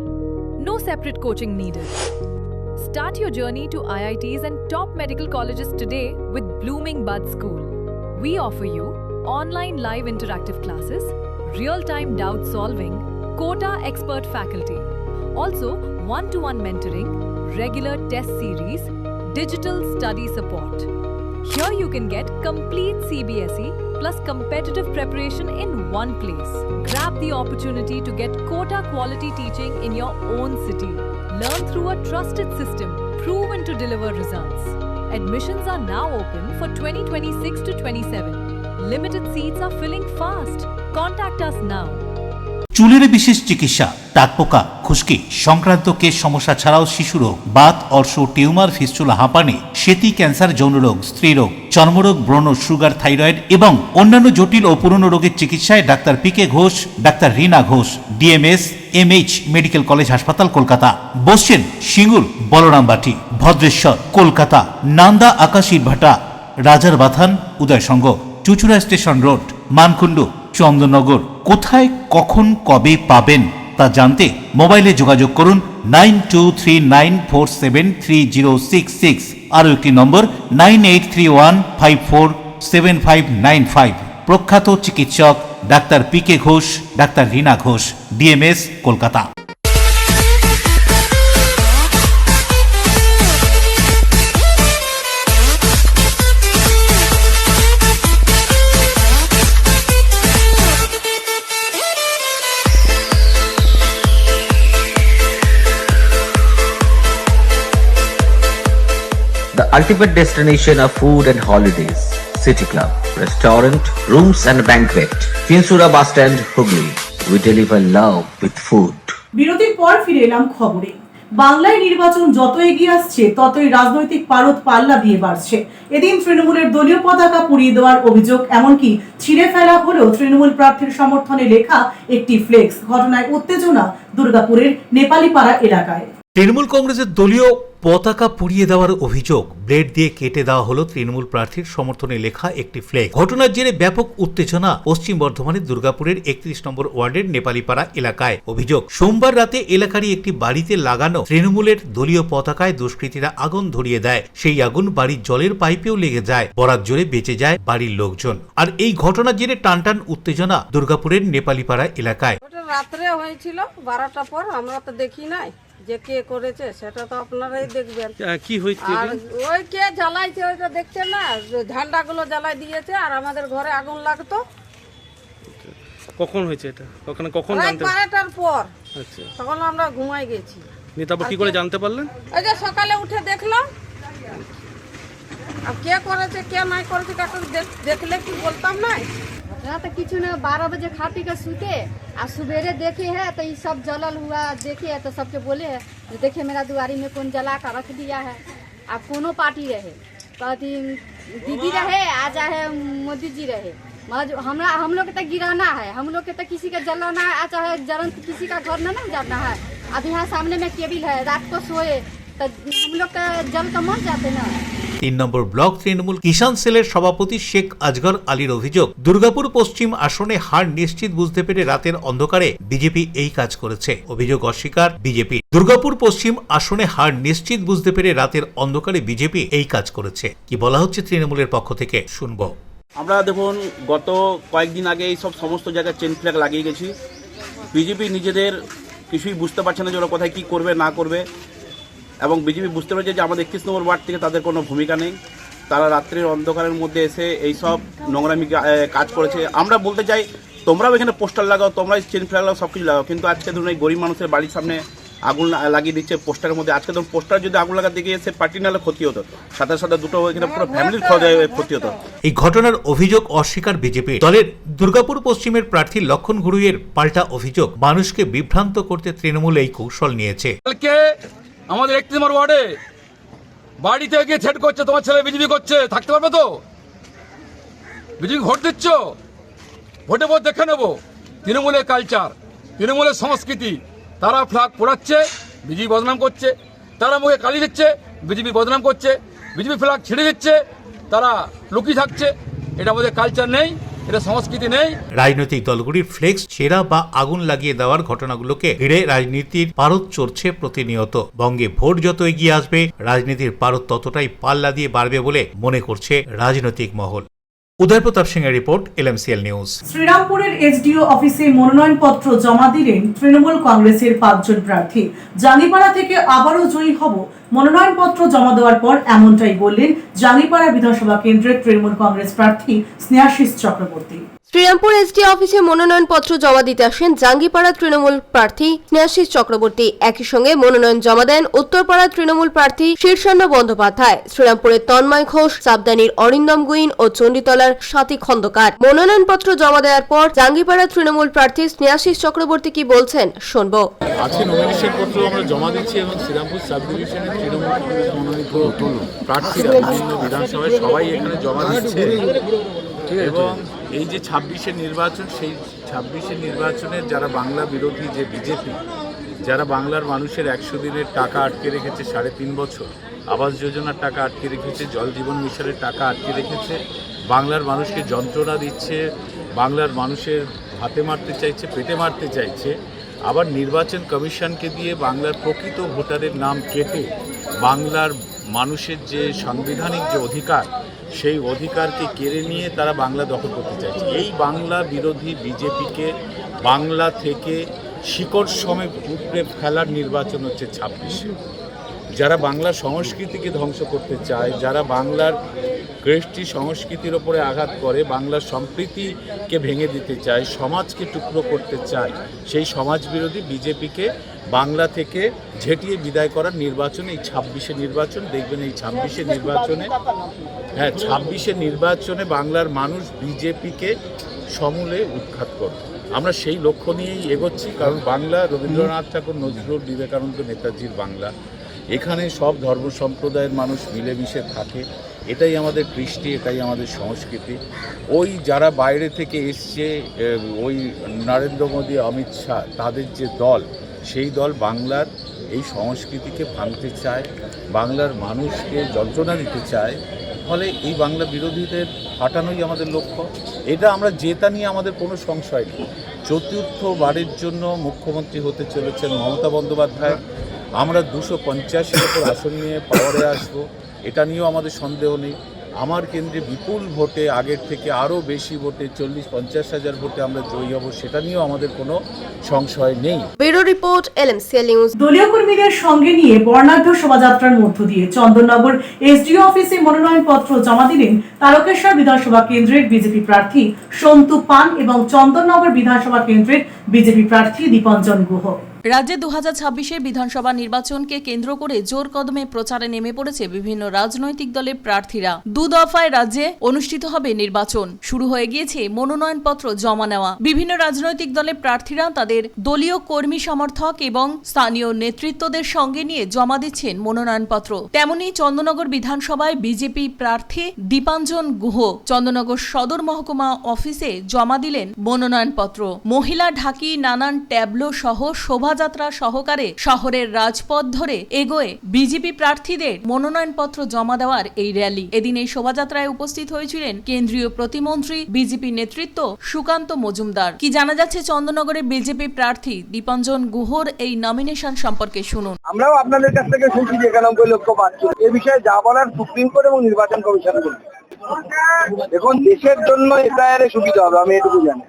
No separate coaching needed. Start your journey to IITs and top medical colleges today with Blooming Bud School. We offer you online live interactive classes, real-time doubt solving, quota expert faculty. Also, one-to-one mentoring, regular test series, digital study support. Here you can get complete CBSE plus competitive preparation in one place. Grab the opportunity to get quota quality teaching in your own city. Learn through a trusted system proven to deliver results. Admissions are now open for 2026 to 27. Limited seats are filling fast. Contact us now. চুলের বিশেষ চিকিৎসা, টাকপোকা, খুশকি সংক্রান্ত কেশ সমস্যা ছাড়াও শিশুরোগ, Baat, অর্শ, tumour, fistula, হাঁপানি, সেতি, ক্যান্সার, যৌনরোগ, স্ত্রীরোগ, চর্মরোগ, ব্রণ, সুগার, থাইরয়েড এবং অন্যান্য জটিল ও পুরনো রোগের চিকিৎসায় ডাক্তার পিকে Ghosh, doctor Rina Ghosh, DMS MH medical college হাসপাতাল, কলকাতা। বসছেন সিঙ্গুর, বলরামবাটি, ভদ্রেশ্বর, কলকাতা, নান্দা, আকাশ ইটভাটা, রাজার বাথান, উদয়সঙ্গ, চুঁচুড়া স্টেশন রোড, মানকুণ্ডু, চন্দননগর। কোথায়, কখন, কবে পাবেন তা জানতে মোবাইলে যোগাযোগ করুন 9239473066। আরও একটি নম্বর 9831547595। প্রখ্যাত চিকিৎসক doctor PK Ghosh, doctor Rina Ghosh, DMS, Kolkata. The ultimate destination of food and holidays. City Club, restaurant, rooms and banquet. Chinsura Bus Stand, Hooghly. We deliver love with food. বিরতির পর ফিরে এলাম খবরে। বাংলায় নির্বাচন যত এগিয়ে আসছে ততই রাজনৈতিক পারদ পাল্লা দিয়ে বাড়ছে। এদিন তৃণমূলের দলীয় পতাকা পুড়িয়ে দেওয়ার অভিযোগ, এমনকি ছিঁড়ে ফেলা হলেও তৃণমূল প্রার্থীর সমর্থনে লেখা একটি ফ্লেক্স। ঘটনায় উত্তেজনা দুর্গাপুরের নেপালি পাড়া এলাকায়। তৃণমূল কংগ্রেসের দলীয় পতাকা পুড়িয়ে দেওয়ার অভিযোগ, ব্লেড দিয়ে কেটে দেওয়া হলো তৃণমূল প্রার্থীর সমর্থনে লেখা একটি ফ্ল্যাগ। ঘটনার জেরে ব্যাপক উত্তেজনা পশ্চিম বর্ধমানের দুর্গাপুরের 31 নম্বর ওয়ার্ডের নেপালিপাড়া এলাকায়। অভিযোগ, সোমবার রাতে এলাকারই একটি বাড়িতে লাগানো তৃণমূলের দলীয় পতাকায় দুষ্কৃতীরা আগুন ধরিয়ে দেয়। সেই আগুন বাড়ির জলের পাইপেও লেগে যায়। বরাত জোরে বেঁচে যায় বাড়ির লোকজন। আর এই ঘটনার জেরে টানটান উত্তেজনা দুর্গাপুরের নেপালিপাড়া এলাকায়। রাত্রে হয়েছিল 12টার পর, আমরা তো দেখি নাই যে কে করেছে, সেটা তো আপনারাই দেখবেন। কি হয়েছে? আর ওই কে জ্বালাইছে ওইটা দেখছেন না, ঝান্ডাগুলো জ্বালাই দিয়েছে আর আমাদের ঘরে আগুন লাগতো। কখন হয়েছে এটা? কখন রাত 12টার পর। আচ্ছা, তখন আমরা ঘুমাই গেছি। তারপর কি করে জানতে পারলেন? ওই যে সকালে উঠে দেখলাম। আর কে করেছে কে নাই করেছে এখন দেখলে কি বলতাম না। तो किचु ने 12 बजे खा पी के सूते और सवेरे देखे है तो ये सब जलल हुआ देखे है तो सबके बोले है देखे मेरा दुआरी में कौन जला कर रख दिया है। अब कोनो पार्टी रहे, कहती दीदी रहे आ चाहे मोदी जी रहे, हम लोग के तो गिराना है, हम लोग के तो किसी का जलाना है, चाहे जलन किसी का घर न जाना है। अब यहाँ सामने में केबिल है, रात को सोए तो हम लोग का जल तो मर जाते ना। 3 নম্বর ব্লক তৃণমূল কিষাণ সেলের সভাপতি শেখ আজগর আলীর অভিযোগ, দুর্গাপুর পশ্চিম আসনে হার নিশ্চিত বুঝতে পেরে রাতের অন্ধকারে বিজেপি এই কাজ করেছে। অভিযোগ অস্বীকার বিজেপি। দুর্গাপুর পশ্চিম আসনে হার নিশ্চিত বুঝতে পেরে রাতের অন্ধকারে বিজেপি এই কাজ করেছে। কি বলা হচ্ছে তৃণমূলের পক্ষ থেকে শুনবো। আমরা দেখুন গত কয়েকদিন আগে এই সব সমস্ত জায়গায় চেন ফ্ল্যাগ লাগিয়ে গেছি। বিজেপি নিজেদের কিছুই বুঝতে পারছে না যে ওরা কোথায় কী করবে না করবে, এবং বিজেপি বুঝতে পেরেছে যে আমাদের 31 নম্বর ওয়ার্ড থেকে তাদের কোনো ভূমিকা নেই। তারা রাত্রির অন্ধকারের মধ্যে এসে এই সব নোংরামি কাজ করেছে। আমরা বলতে চাই তোমরাও এখানে পোস্টার লাগাও, তোমরাই চেন ফ্ল্যাগ লাগাও, সব কিছু লাগাও, কিন্তু আজকে ধরুন এই গরিব মানুষের বাড়ির সামনে আগুন লাগিয়ে দিচ্ছে পোস্টারের মধ্যে। আজকে ধরুন পোস্টার যদি আগুন লাগাতে গিয়ে সে পার্টি নাহলে ক্ষতি হতো, সাথে সাথে দুটো এখানে পুরো ফ্যামিলির ক্ষতি হতো। এই ঘটনার অভিযোগ অস্বীকার বিজেপি। দলের দুর্গাপুর পশ্চিমের প্রার্থী লক্ষণ ঘুরুইয়ের পাল্টা অভিযোগ, মানুষকে বিভ্রান্ত করতে তৃণমূল এই কৌশল নিয়েছে। আমাদের 31 নম্বর ওয়ার্ডে বাড়িতে গিয়ে ছেট করছে, তোমার ছেলে বিজেপি করছে, থাকতে পারবে তো? বিজেপি ভোট দিচ্ছ, ভোটে ভোট দেখে নেবো। তৃণমূলের কালচার, তৃণমূলের সংস্কৃতি, তারা ফ্ল্যাগ পোড়াচ্ছে, বিজেপি বদনাম করছে, তারা মুখে কালি দিচ্ছে, বিজেপি বদনাম করছে, বিজেপি ফ্ল্যাগ ছেড়ে দিচ্ছে, তারা লুকিয়ে থাকছে। এটা আমাদের কালচার নেই, এটা সংস্কৃতি নেই। রাজনৈতিক দলগুলির ফ্লেক্স ছেঁড়া বা আগুন লাগিয়ে দেওয়ার ঘটনাগুলোকে ঘিরে রাজনীতির পারদ চড়ছে প্রতিনিয়ত। বঙ্গে ভোট যত এগিয়ে আসবে, রাজনীতির পারদ ততটাই পাল্লা দিয়ে বাড়বে বলে মনে করছে রাজনৈতিক মহল। উদয় প্রতাপ সিংহের রিপোর্ট, LMCL নিউজ। শ্রীরামপুরের SDO অফিসে মনোনয়নপত্র জমা দিলেন তৃণমূল কংগ্রেসের 5 জন প্রার্থী। জাঙ্গিপাড়া থেকে আবারও জয়ী হব, মনোনয়নপত্র জমা দেওয়ার পর এমনটাই বললেন জাঙ্গিপাড়া বিধানসভা কেন্দ্রের তৃণমূল কংগ্রেস প্রার্থী স্নেহাশিস চক্রবর্তী। শ্রীরামপুর SDO অফিসে মনোনয়নপত্র জমা দিতে আসেন জাঙ্গিপাড়া তৃণমূল প্রার্থী স্নেহাশিস চক্রবর্তী। একই সঙ্গে মনোনয়ন জমা দেন উত্তরপাড়া তৃণমূল প্রার্থী শীর্ষান্ন বন্দ্যোপাধ্যায়, শ্রীরামপুরের তন্ময় ঘোষ, সাবদানির অরিন্দম গুইন ও চণ্ডীতলার সাথী খন্দকার। মনোনয়নপত্র জমা দেওয়ার পর জাঙ্গিপাড়া তৃণমূল প্রার্থী স্নেহাশিস চক্রবর্তী কি বলছেন শুনবো। আজকে নমিনেশন পত্র আমরা জমা দিচ্ছি এবং শ্রীরামপুর সাব ডিভিশনের তৃণমূল মনোনীত প্রার্থীরা বিভিন্ন বিধানসভায় সবাই এখানে জমা দিচ্ছে। এবং এই যে 26-এর নির্বাচন, সেই 26-এর নির্বাচনের যারা বাংলা বিরোধী যে বিজেপি, যারা বাংলার মানুষের 100 দিনের টাকা আটকে রেখেছে 3.5 বছর, আবাস যোজনার টাকা আটকে রেখেছে, জল জীবন মিশনের টাকা আটকে রেখেছে, বাংলার মানুষকে যন্ত্রণা দিচ্ছে, বাংলার মানুষের হাতে মারতে চাইছে, পেটে মারতে চাইছে, আবার নির্বাচন কমিশনকে দিয়ে বাংলার প্রকৃত ভোটারের নাম কেটে বাংলার মানুষের যে সাংবিধানিক যে অধিকার, সেই অধিকারকে কেড়ে নিয়ে তারা বাংলা দখল করতে চাইছে। এই বাংলা বিরোধী বিজেপিকে বাংলা থেকে শিকড় সমেত উপড়ে ফেলার নির্বাচন হচ্ছে 26-এ। যারা বাংলা সংস্কৃতিকে ধ্বংস করতে চায়, যারা বাংলার কৃষ্টি সংস্কৃতির ওপরে আঘাত করে, বাংলার সম্প্রীতিকে ভেঙে দিতে চায়, সমাজকে টুকরো করতে চায়, সেই সমাজ বিরোধী বিজেপিকে বাংলা থেকে ঝেঁটিয়ে বিদায় করার নির্বাচন এই 26-এর নির্বাচন। দেখবেন এই 26-এর নির্বাচনে, 26-এর নির্বাচনে বাংলার মানুষ বিজেপিকে সমূলে উৎখাত করবে। আমরা সেই লক্ষ্য নিয়েই এগোচ্ছি, কারণ বাংলা রবীন্দ্রনাথ ঠাকুর, নজরুল, বিবেকানন্দ, নেতাজির বাংলা। এখানে সব ধর্ম সম্প্রদায়ের মানুষ মিলেমিশে থাকে, এটাই আমাদের কৃষ্টি, এটাই আমাদের সংস্কৃতি। ওই যারা বাইরে থেকে এসছে, ওই নরেন্দ্র মোদী, অমিত শাহ, তাদের যে দল, সেই দল বাংলার এই সংস্কৃতিকে ভাঙতে চায়, বাংলার মানুষকে যন্ত্রণা দিতে চায়। ফলে এই বাংলা বিরোধীদের হটানোই আমাদের লক্ষ্য। এটা আমরা জেতা নিয়ে আমাদের কোনো সংশয় নেই। চতুর্থবারের জন্য মুখ্যমন্ত্রী হতে চলেছেন মমতা বন্দ্যোপাধ্যায়। আমরা 250-এর উপর আসন নিয়ে পাওয়ারে আসবো, এটা নিয়েও আমাদের সন্দেহ নেই। আমার কেন্দ্রে বিপুল ভোটে, আগের থেকে আরও বেশি ভোটে, 40-50 হাজার ভোটে আমরা জয়ী হব, সেটা নিয়েও আমাদের কোনো সংশয় নেই। Bureau report, LMCL news. দলীয় কর্মীদের সঙ্গে নিয়ে বর্ণাঢ্য শোভাযাত্রার মধ্য দিয়ে চন্দননগর এসডিও অফিসে মনোনয়নপত্র জমা দিলেন তারকেশ্বর বিধানসভা কেন্দ্রের বিজেপি প্রার্থী সন্তু পান এবং চন্দননগর বিধানসভা কেন্দ্রের বিজেপি প্রার্থী দীপঞ্জন গুহ। রাজ্যে 2026-এর বিধানসভা নির্বাচনকে কেন্দ্র করে জোর কদমে প্রচারে নেমে পড়েছে বিভিন্ন রাজনৈতিক দলের প্রার্থীরা। 2 দফায় রাজ্যে অনুষ্ঠিত হবে নির্বাচন। শুরু হয়ে গিয়েছে মনোনয়নপত্র জমা নেওয়া। বিভিন্ন রাজনৈতিক দলের প্রার্থীরা তাদের দলীয় কর্মী সমর্থক এবং স্থানীয় নেতৃত্বদের সঙ্গে নিয়ে জমা দিচ্ছেন মনোনয়নপত্র। তেমনি চন্দননগর বিধানসভায় বিজেপি প্রার্থী দীপাঞ্জন গুহ চন্দননগর সদর মহকুমা অফিসে জমা দিলেন মনোনয়নপত্র। মহিলা ঢাকি, নানান ট্যাবলো সহ শোভাযাত্রা সহকারে শহরের রাজপথ ধরে এগোয়ে বিজেপি প্রার্থীদের মনোনয়নপত্র জমা দেওয়ার এই র্যালি। এদিন এই শোভাযাত্রায় উপস্থিত হয়েছিলেন কেন্দ্রীয় প্রতিমন্ত্রী, বিজেপি নেতৃত্ব সুকান্ত মজুমদার। কি জানা যাচ্ছে চন্দননগরের বিজেপি প্রার্থী দীপাঞ্জন গুহর এই নমিনেশন সম্পর্কে শুনুন। আমরাও আপনাদের কাছ থেকে শুনছি যে 91 লক্ষ পাচ্ছি। এ বিষয়ে যা বলার সুপ্রিম কোর্ট এবং নির্বাচন কমিশন করবে। এখন দেশের জন্য এসআইআর সুবিধা হবে, আমি এটুকু জানি।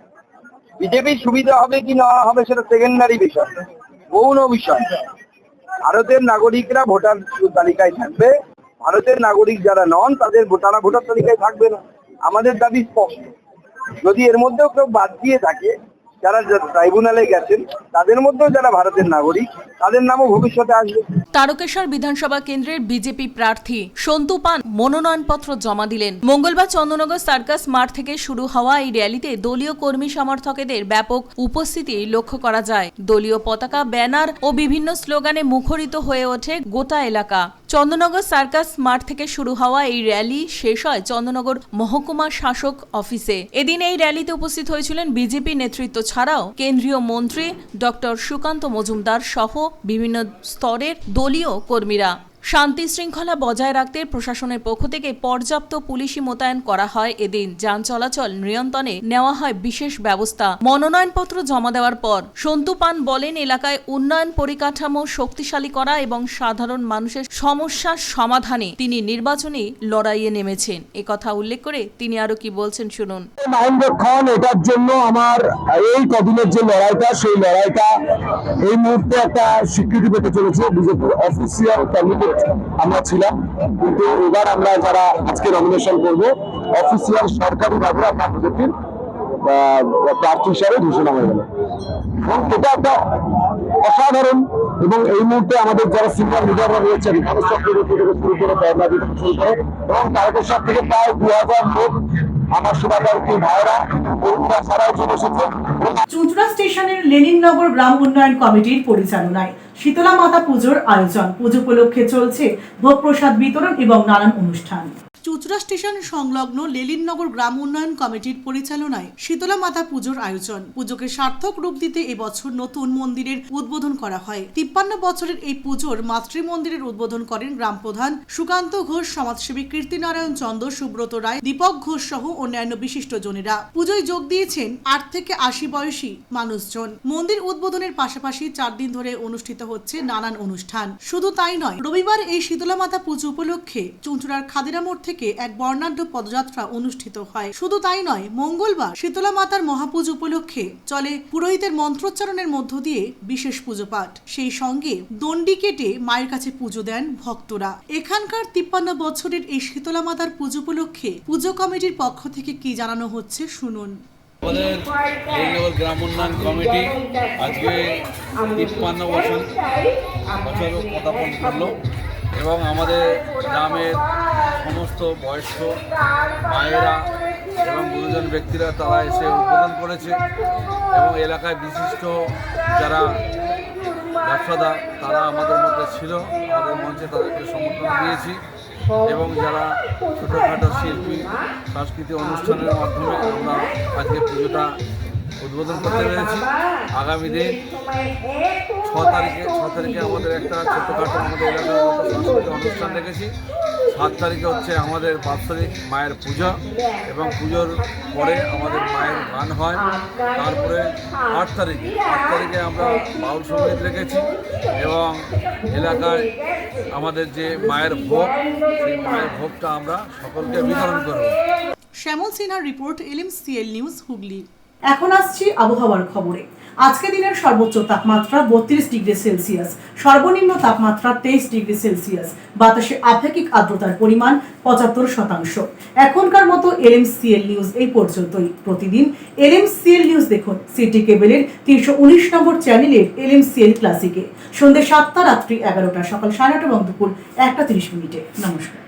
বিজেপির সুবিধা হবে কি না হবে সেটা সেকেন্ডারি বিষয়, গৌণ বিষয়। ভারতের নাগরিকরা ভোটার তালিকায় থাকবে, ভারতের নাগরিক যারা নন তাদের তারা ভোটার তালিকায় থাকবে না। আমাদের দাবি স্পষ্ট, যদি এর মধ্যেও কেউ বাদ দিয়ে থাকে, যারা ট্রাইব্যুনালে গেছেন তাদের মধ্যেও যারা ভারতের নাগরিক, তাদের নামও ভবিষ্যতে আসবে। তারকেশ্বর বিধানসভা কেন্দ্রের বিজেপি প্রার্থী সন্তু পান মনোনয়নপত্র জমা দিলেন। মঙ্গলবার চন্দননগর সার্কাস মাঠ থেকে শুরু হওয়া এই র্যালিতে দলীয় কর্মী সমর্থকদের ব্যাপক উপস্থিতি লক্ষ্য করা যায়। দলীয় পতাকা, ব্যানার ও বিভিন্ন স্লোগানে মুখরিত হয়ে ওঠে গোটা এলাকা। চন্দননগর সার্কাস মাঠ থেকে শুরু হওয়া এই র্যালি শেষ হয় চন্দননগর মহকুমা শাসক অফিসে। এদিন এই র্যালিতে উপস্থিত হয়েছিলেন বিজেপি নেতৃত্ব ছাড়াও কেন্দ্রীয় মন্ত্রী ডক্টর সুকান্ত মজুমদার সহ বিভিন্ন স্তরের দলীয় কর্মীরা। শান্তি শৃঙ্খলা বজায় রাখতে প্রশাসনের পক্ষ থেকে পর্যাপ্ত পুলিশি মোতায়েন করা হয়। এদিন যান চলাচল নিয়ন্ত্রণে নেওয়া হয় বিশেষ ব্যবস্থা। মনোনয়নপত্র জমা দেওয়ার পর সন্তু পান বলেন, এলাকায় উন্নয়ন পরিকাঠামো শক্তিশালী করা এবং সাধারণ মানুষের সমস্যার সমাধানে তিনি নির্বাচনী লড়াইয়ে নেমেছেন। একথা উল্লেখ করে তিনি আরো কি বলছেন শুনুন। আইনরক্ষণ, এটার জন্য আমার এই কদিনের যে লড়াইটা, সেই লড়াইটা এই মুহূর্তে একটা স্বীকৃতি পেতে চলেছে। বিজেপির অফিসিয়াল ক্যান্ডিডেট আমরা ছিলাম, কিন্তু এবার আমরা যারা আজকে নমিনেশন করব অফিসিয়াল সরকারিভাবে আমরা বিজেপির প্রার্থী হিসাবে ঘোষণা হয়ে গেল। এবং এটা একটা অসাধারণ, এবং এই মুহূর্তে আমাদের যারা সিনিয়র লিডাররা রয়েছেন, মানুষ চক্রবর্তী থেকে শুরু করে প্রেরণাদি থেকে শুরু করে এবং তারকেশ্বর থেকে প্রায় 2000 লোক আমার শুভাকাঙ্ক্ষী ভাইরা কর্মীরা ছাড়াও চলে এসেছে। চুঁচুড়া স্টেশনের লেনিননগর গ্রাম উন্নয়ন কমিটির পরিচালনায় শীতলা মাতা পুজোর আয়োজন। পুজো উপলক্ষে চলছে ভোগ প্রসাদ বিতরণ এবং নানান অনুষ্ঠান। চুঁচুড়া স্টেশন সংলগ্ন লেলিননগর গ্রাম উন্নয়ন কমিটির পরিচালনায় শীতলা মাতা পুজোর আয়োজন। পুজোকে সার্থক রূপ দিতে এবছর নতুন মন্দিরের উদ্বোধন করা হয়। 53 বছরের এই পুজোর মাতৃ মন্দিরের উদ্বোধন করেন গ্রাম প্রধান সুকান্ত ঘোষ, সমাজসেবী কীর্তিনারায়ণ চন্দ্র, সুব্রত রায়, দীপক ঘোষ সহ অন্যান্য বিশিষ্ট জনেরা। পুজোয় যোগ দিয়েছেন 8 থেকে 80 বয়সী মানুষজন। মন্দির উদ্বোধনের পাশাপাশি 4 দিন ধরে অনুষ্ঠিত হচ্ছে নানান অনুষ্ঠান। শুধু তাই নয়, রবিবার এই শীতলা মাতা পুজো উপলক্ষে চুঁচুড়ার খাদিরা মোড় থেকে এক বর্ণাঢ্য পদযাত্রা অনুষ্ঠিত হয়। শুধু তাই নয়, মঙ্গলবার শীতলা মাতার মহাপুজো উপলক্ষে চলে পুরোহিতের মন্ত্রোচ্চারণের মধ্য দিয়ে বিশেষ পুজো পাঠ। সেই সঙ্গে দণ্ডি কেটে মায়ের কাছে পুজো দেন ভক্তরা। এখানকার 53 বছরের এই শীতলা মাতার পুজো উপলক্ষে পুজো কমিটির পক্ষ থেকে কি জানানো হচ্ছে শুনুন। আমাদের লেলিননগর গ্রাম উন্নয়ন কমিটি আজকে 53 বছর পদার্পণ করলো এবং আমাদের গ্রামের সমস্ত বয়স্ক মায়েরা এবং গুরুজন ব্যক্তিরা তারা এসে উদ্বোধন করেছে এবং এলাকায় বিশিষ্ট যারা ব্যবসাদার তারা আমাদের মধ্যে ছিল, আমাদের মঞ্চে তাদেরকে সমর্থন দিয়েছি এবং যারা ছোটোখাটো শিল্পী সাংস্কৃতিক অনুষ্ঠানের মাধ্যমে আমরা আজকে পুজোটা উদ্বোধন করতে পেরেছি। আগামী দিন 6 তারিখে আমাদের একটা ছোটখাটো আমাদের এলাকার সাংস্কৃতিক অনুষ্ঠান রেখেছি। 7 তারিখে হচ্ছে আমাদের বাৎসরিক মায়ের পূজা এবং পুজোর পরে আমাদের মায়ের গান হয়। তারপরে 8 তারিখে আমরা বাউল সঙ্গীত রেখেছি এবং এলাকায় আমাদের যে মায়ের ভোগ, সেই মায়ের ভোগটা আমরা সকলকে বিতরণ করব। শ্যামল সিনহার রিপোর্ট, LMCL নিউজ, হুগলি। এখন আসছি আবহাওয়ার খবরে। আজকে দিনের সর্বোচ্চ তাপমাত্রা 32 ডিগ্রি সেলসিয়াস, সর্বনিম্ন তাপমাত্রা 23 ডিগ্রি সেলসিয়াস। বাতাসে আপেক্ষিক আর্দ্রতার পরিমাণ 75%। এখনকার মতো LMCL নিউজ এই পর্যন্তই। প্রতিদিন LMCL নিউজ দেখুন সিটি কেবলের 319 নম্বর চ্যানেলের LMCL ক্লাসিকে সন্ধ্যে 7টা, রাত্রি 11টা, সকাল 9:30 এবং দুপুর 1:30। নমস্কার।